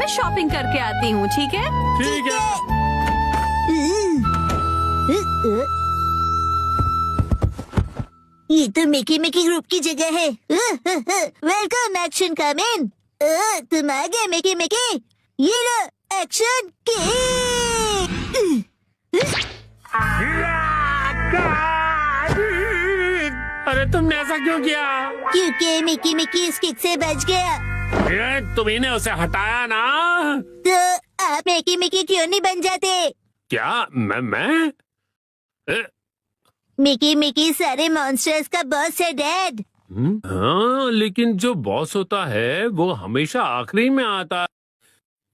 मैं शॉपिंग करके आती हूँ, ठीक है? ठीक है। ये तो मिकी मिकी ग्रुप की जगह है। वेलकम एक्शन कमेन। तुम आ गए मिकी मिकी। ये लो एक्शन अरे तुमने ऐसा क्यों किया? क्योंकि मिकी मिकी इस किक से बच गया। तुम्ही ने उसे हटाया ना? तो आप मिकी मिकी क्यों नहीं बन जाते? क्या मैं? मिकी मिकी सारे मॉन्स्टर्स का बॉस है डैड। हाँ, लेकिन जो बॉस होता है वो हमेशा आखिरी में आता।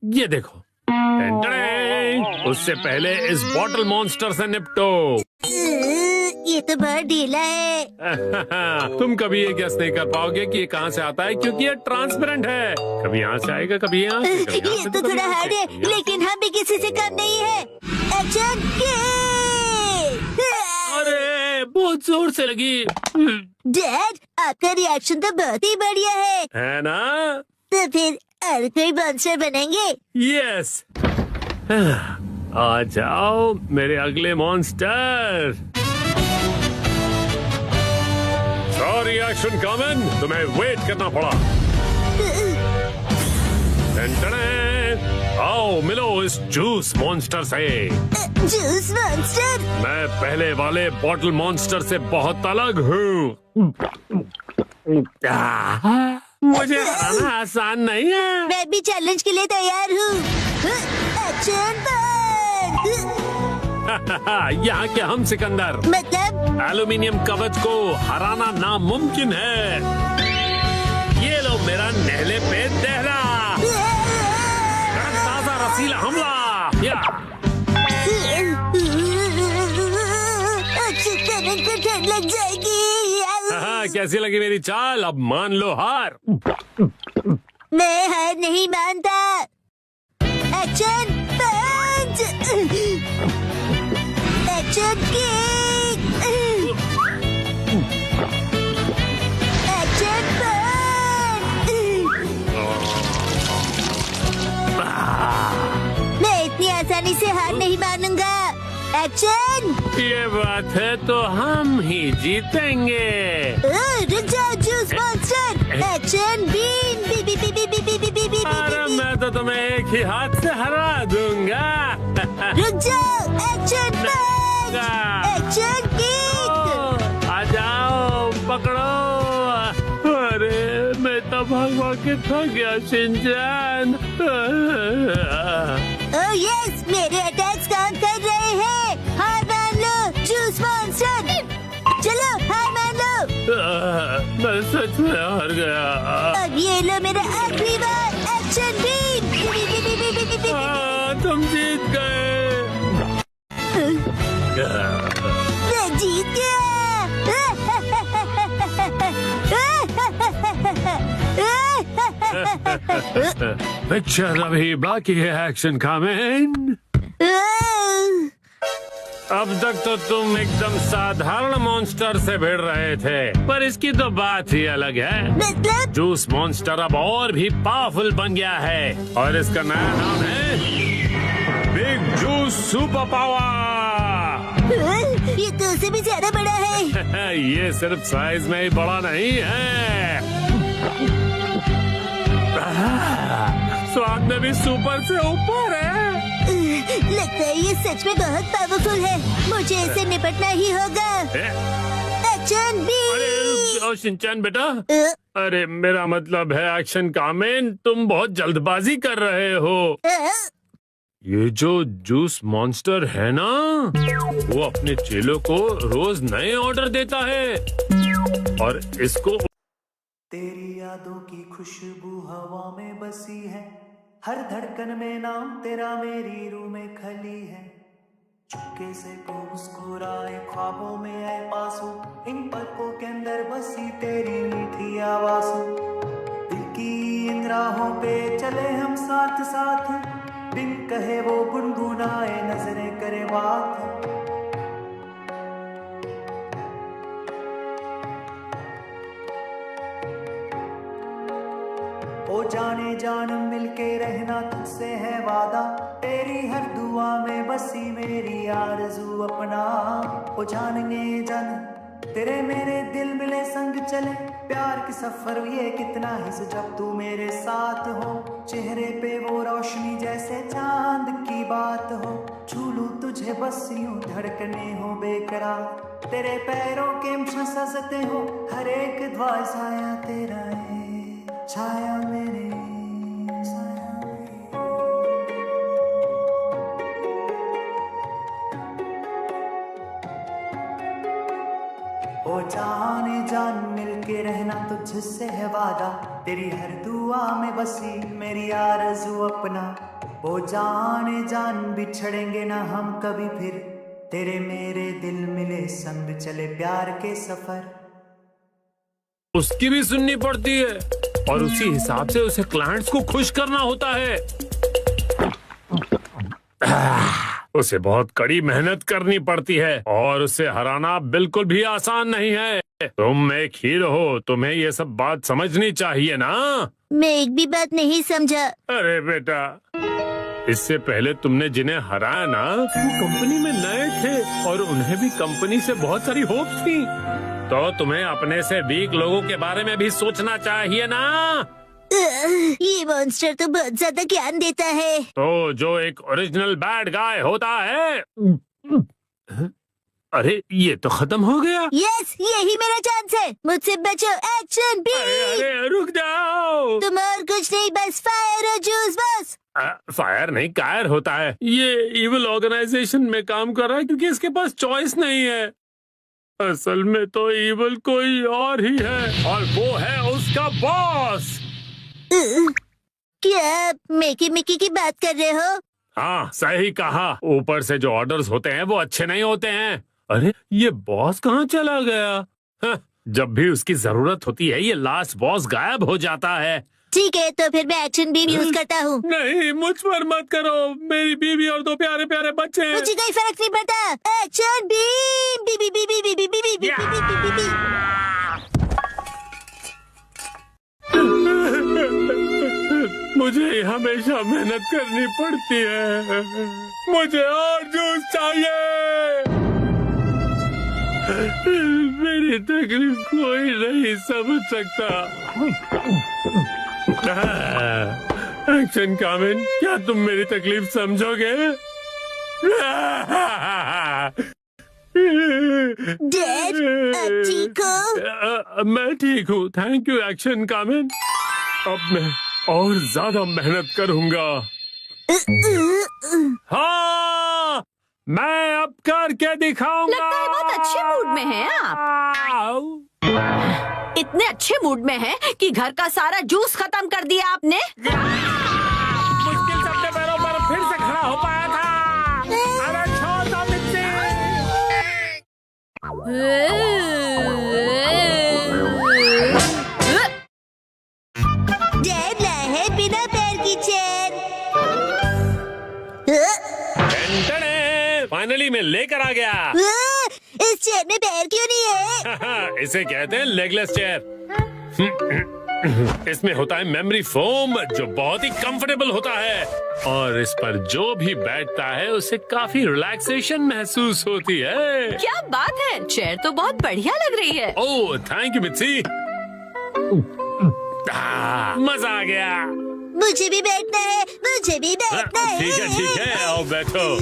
ये देखो, उससे पहले इस बॉटल मॉन्स्टर से निपटो। ये तो बहुत ढीला है। तुम कभी ये गेस नहीं कर पाओगे कि ये कहाँ से आता है, क्योंकि ये ट्रांसपेरेंट है। कभी यहाँ से आएगा, कभी यहाँ से, कभी यहाँ ये से, तो थोड़ा हार्ड है, लेकिन हम भी किसी से कम नहीं है। एक्शन अरे बहुत जोर से लगी। डैड, आपका रिएक्शन तो बहुत ही बढ़िया है ना? तो फिर और कोई मॉन्स्टर बनेंगे? यस। आ जाओ मेरे अगले मॉन्स्टर। सॉरी एक्शन कॉमन, तुम्हें वेट करना पड़ा। आओ मिलो इस जूस मॉन्स्टर से। Juice monster? मैं पहले वाले बॉटल मॉन्स्टर से बहुत अलग हूँ। मुझे हराना आसान नहीं है। मैं भी चैलेंज के लिए तैयार हूँ। एक्शन यहाँ के हम सिकंदर, मतलब एल्यूमिनियम कवच को हराना नामुमकिन है। ये लो मेरा नहले पे दहला, ताजा रसीला हमला। या ठंड लग जाएगी। कैसी लगी मेरी चाल? अब मान लो हार। मैं हार नहीं मानता। एक्शन पंच, एक्शन किक, एक्शन पंच। मैं इतनी आसानी से हार नहीं मानूंगा। एक्शन। ये बात है तो हम ही जीतेंगे। रुक जाओ juice monster. Action beam. B B B B B B B B B. अरे मैं तो तुम्हें एक ही हाथ से हरा दूंगा। रुक जाओ। एक्शन पंच, एक्शन किक। आ जाओ, पकड़ो। अरे मैं तो भाग के थक गया शिनचैन। ओह यस, मेरे अटैक्स काम कर रहे हैं। हार मान लो जूस मॉन्स्टर। चलो हार मान लो। मैं सच में हार गया। अब ये लो मेरा आखिरी बार। Action beam. तुम जीत गए। मैं जीत गया। पिक्चर अभी बाकी है एक्शन कमेन। अब तक तो तुम एकदम साधारण मॉन्स्टर से भिड़ रहे थे, पर इसकी तो बात ही अलग है। मतलब? जूस मॉन्स्टर अब और भी पावरफुल बन गया है और इसका नया नाम है बिग जूस सुपर पावर। ये तो उससे भी ज्यादा बड़ा है। ये सिर्फ साइज में ही बड़ा नहीं है, स्वाद में भी सुपर से ऊपर है। लगता है ये सच में बहुत पावरफुल है। मुझे इसे निपटना ही होगा। Action B. अरे शिनचैन बेटा, अरे मेरा मतलब है एक्शन कामेन, तुम बहुत जल्दबाजी कर रहे हो। ये जो जूस मॉन्स्टर है ना, वो अपने चेलों को रोज नए ऑर्डर देता है और इसको तेरी यादों की खुशबू हवा में बसी है, हर धड़कन में नाम तेरा मेरी रूह में खली है। चुपके से तू मुस्कुराए, ख्वाबों में आए पासों, इन पलकों के अंदर बसी तेरी मीठी आवाज़ों। दिल की इन राहों पे चले हम साथ साथ, बिन कहे वो गुनगुनाए नजरें करे बात। ओ जाने जान मिलके रहना तुझसे है वादा, तेरी हर दुआ में बसी मेरी आरज़ू अपना। ओ जाने जान तेरे मेरे दिल मिले संग चले, प्यार की सफर ये कितना हिस्स जब तू मेरे साथ हो। चेहरे पे वो रोशनी जैसे चांद की बात हो, छू लूं तुझे बस यूं धड़कने हो बेकरार, तेरे पैरों के सजते हो हर एक दुआ साया तेरा है, छाया मेरे साया ओ जाने जान मिलके रहना तुझसे है वादा, तेरी हर दुआ में बसी मेरी आरज़ू अपना। ओ जाने जान बिछड़ेंगे ना हम कभी फिर, तेरे मेरे दिल मिले संग चले प्यार के सफर। उसकी भी सुननी पड़ती है और उसी हिसाब से उसे क्लाइंट्स को खुश करना होता है। उसे बहुत कड़ी मेहनत करनी पड़ती है और उसे हराना बिल्कुल भी आसान नहीं है। तुम एक हीरो हो, तुम्हें ये सब बात समझनी चाहिए ना। मैं एक भी बात नहीं समझा। अरे बेटा, इससे पहले तुमने जिन्हें हराया ना, वो कंपनी में नए थे और उन्हें भी कंपनी से बहुत सारी होप्स थी। तो तुम्हें अपने से वीक लोगों के बारे में भी सोचना चाहिए ना। ये मॉन्स्टर तो बहुत ज्यादा ज्ञान देता है। तो जो एक ओरिजिनल बैड गाय होता है। अरे ये तो खत्म हो गया। यस, यही मेरा चांस है। मुझसे बचो, एक्शन भी। अरे रुक जाओ। तुम और कुछ नहीं, बस फायर और जूस बस। फायर नहीं, कायर होता है। ये इविल ऑर्गेनाइजेशन में काम कर रहा है क्योंकि इसके पास चॉइस नहीं है। असल में तो इविल कोई और ही है और वो है उसका बॉस। क्या आप मिकी मिकी की बात कर रहे हो? हाँ, सही कहा। ऊपर से जो ऑर्डर्स होते हैं वो अच्छे नहीं होते हैं। अरे ये बॉस कहाँ चला गया? हाँ, जब भी उसकी जरूरत होती है ये लास्ट बॉस गायब हो जाता है। ठीक है, तो फिर मैं एक्शन बीम यूज करता हूँ। नहीं, मुझ पर मत करो। मेरी बीवी और दो प्यारे प्यारे बच्चे हैं। मुझे कोई फर्क नहीं पड़ता। Action beam, B B B B B B B B B B B B. मुझे हमेशा मेहनत करनी पड़ती है। मुझे और जूस चाहिए। मेरी तकलीफ कोई नहीं समझ सकता। एक्शन कामिन, क्या तुम मेरी तकलीफ समझोगे? डैड, आप ठीक हो? मैं ठीक हूँ, थैंक यू एक्शन कामिन। अब मैं और ज्यादा मेहनत करूँगा। हाँ, मैं अब करके दिखाऊंगा। लगता है बहुत अच्छे मूड में हैं आप। इतने अच्छे मूड में हैं कि घर का सारा जूस खत्म कर दिया आपने। मुश्किल से अपने पैरों पर फिर से खड़ा हो पाया था। अरे छोड़ दो मिट्टी। डैड लाए है बिना पैर की चेयर। फाइनली मैं लेकर आ गया। इस चेयर में पैर क्यों नहीं है? इसे कहते हैं लेगलेस चेयर। इसमें होता है मेमोरी फोम जो बहुत ही कंफर्टेबल होता है और इस पर जो भी बैठता है उसे काफी रिलैक्सेशन महसूस होती है। क्या बात है, चेयर तो बहुत बढ़िया लग रही है। Oh thank you Mitzi. मजा आ गया। मुझे भी बैठना है, मुझे भी बैठना है। ठीक है, आओ बैठो।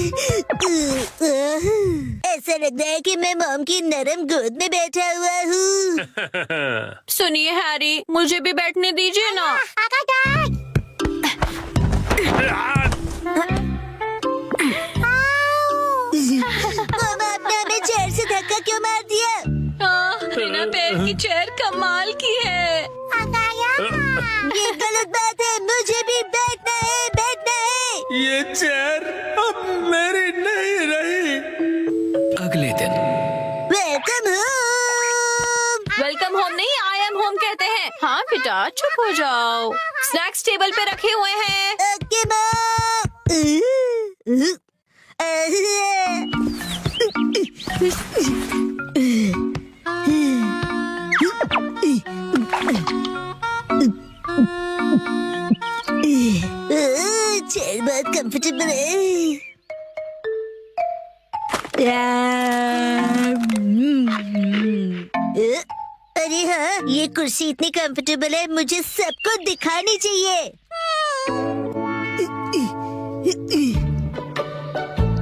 ऐसा लग रहा है कि मैं मॉम की नरम गोद में बैठा हुआ हूँ। सुनिए हैरी, मुझे भी बैठने दीजिए ना। मॉम, आपने हमें चेयर से धक्का क्यों मार दिया? बिना पैर की चेयर कमाल की है। ये गलत बात है, मुझे भी बैठना है, बैठना है। ये चेयर अब मेरी नहीं रही। अगले दिन वेलकम होम। वेलकम होम नहीं, आई एम होम कहते हैं। हाँ बेटा, चुप हो जाओ। स्नैक्स टेबल पे रखे हुए हैं। Okay mom. चेयर बहुत कंफर्टेबल है। अरे हाँ, ये कुर्सी इतनी कंफर्टेबल है, मुझे सबको दिखानी चाहिए।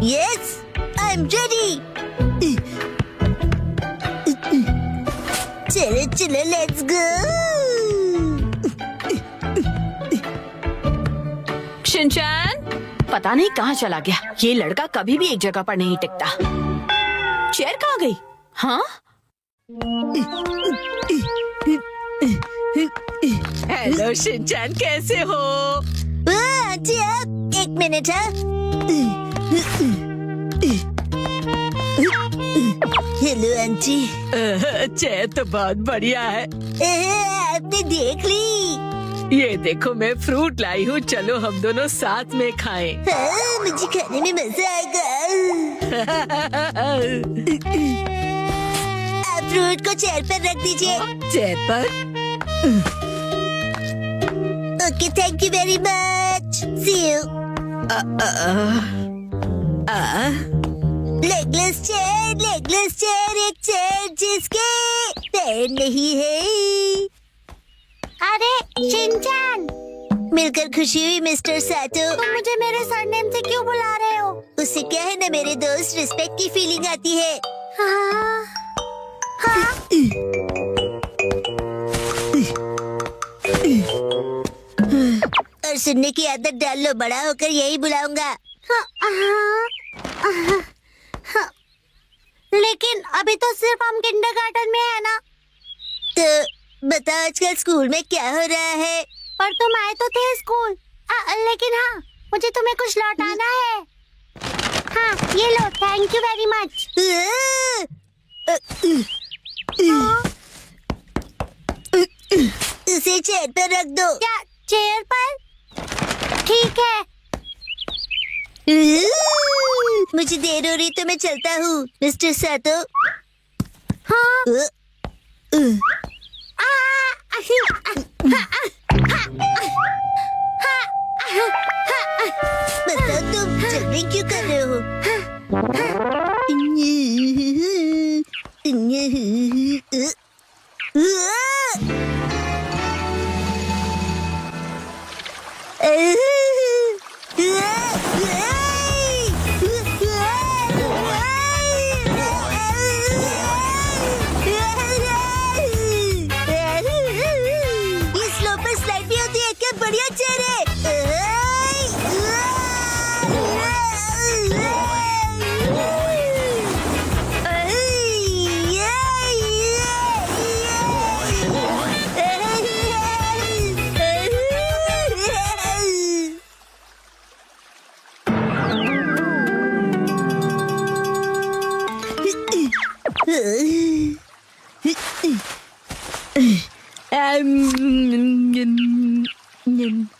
Yes, I am ready. चलो चलो, लेट्स गो। शिनचैन, पता नहीं कहाँ चला गया। ये लड़का कभी भी एक जगह पर नहीं टिकता। चेयर कहाँ गई? हाँ? हेलो शिनचैन, कैसे हो? आंटी, आप एक मिनट। Hello aunty. चेयर तो बहुत बढ़िया है। आपने देख ली? ये देखो, मैं फ्रूट लाई हूँ, चलो हम दोनों साथ में खाएं। हाँ, मुझे खाने में मजा आएगा। आप फ्रूट को चेयर पर रख दीजिए। चेयर पर? Okay, thank you very much. See you. Legless chair, एक चेयर जिसके पैर नहीं है। अरे शिनचैन, मिलकर खुशी हुई मिस्टर सातो। तुम मुझे मेरे सरनेम से क्यों बुला रहे हो? उससे क्या है ना मेरे दोस्त, रिस्पेक्ट की फीलिंग आती है। हाँ, हाँ। और सुनने की आदत डाल लो, बड़ा होकर यही बुलाऊंगा। लेकिन अभी तो सिर्फ हम किंडरगार्टन में है ना। तो बताओ आजकल स्कूल में क्या हो रहा है? पर तुम आए तो थे स्कूल। लेकिन हाँ, मुझे तुम्हें कुछ लौटाना है। हाँ, ये लो, थैंक यू वेरी मच। उसे चेयर पर रख दो। क्या चेयर पर? ठीक है। मुझे देर हो रही तो मैं चलता हूँ, मिस्टर सातो। हाँ। बताओ तुम जल्दी क्यों कर रहे हो? बढ़िया चेहरे।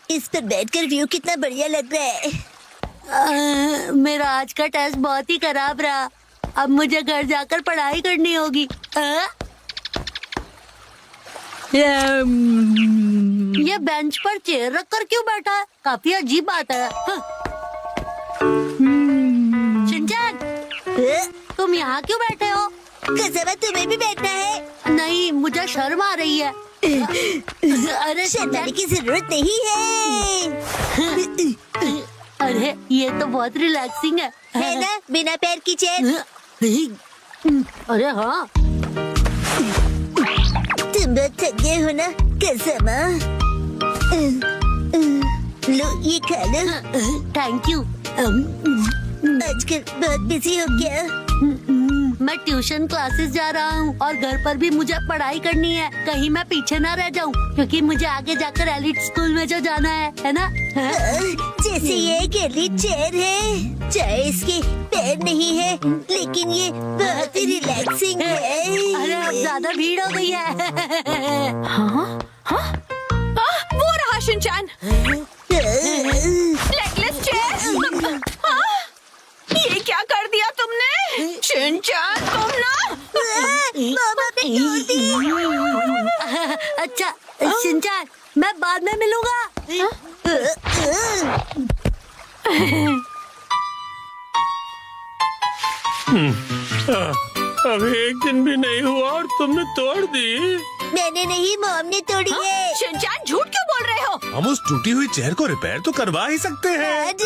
इस पर बैठकर व्यू कितना बढ़िया लग रहा है। मेरा आज का टेस्ट बहुत ही खराब रहा। अब मुझे घर जाकर पढ़ाई करनी होगी। ये बेंच पर चेयर रखकर क्यों बैठा है? काफी अजीब बात है। शिनचैन, तुम यहाँ क्यों बैठे हो? कसम है, तुम्हें भी बैठना है? नहीं, मुझे शर्म आ रही है। अरे शर्माने की जरूरत नहीं है। अरे ये तो बहुत रिलैक्सिंग है ना, बिना पैर की चेयर। अरे हाँ, तुम बहुत थक गए हो ना, कसम। लो ये खा लो। Thank you. आजकल बहुत बिजी हो क्या? मैं ट्यूशन क्लासेस जा रहा हूँ और घर पर भी मुझे पढ़ाई करनी है। कहीं मैं पीछे ना रह जाऊँ, क्योंकि मुझे आगे जाकर एलिट स्कूल में जो जाना है ना। जैसे ये एक एलिट चेयर है, चाहे इसके पैर नहीं है, लेकिन ये बहुत ही रिलैक्सिंग है। अरे अब ज्यादा भीड़ हो गई है। हाँ? हाँ? वो रहा शिनचैन। Legless chair. हाँ? ये क्या कर दिया तुमने? शिनचैन, तुम ना। मामा ने तोड़ दी। अच्छा शिनचैन, मैं बाद में मिलूंगा। अभी एक दिन भी नहीं हुआ और तुमने तोड़ दी। मैंने नहीं, मॉम ने तोड़ी है। शिनचैन झूठ क्यों बोल रहे हो? हम उस टूटी हुई चेयर को रिपेयर तो करवा ही सकते हैं। आज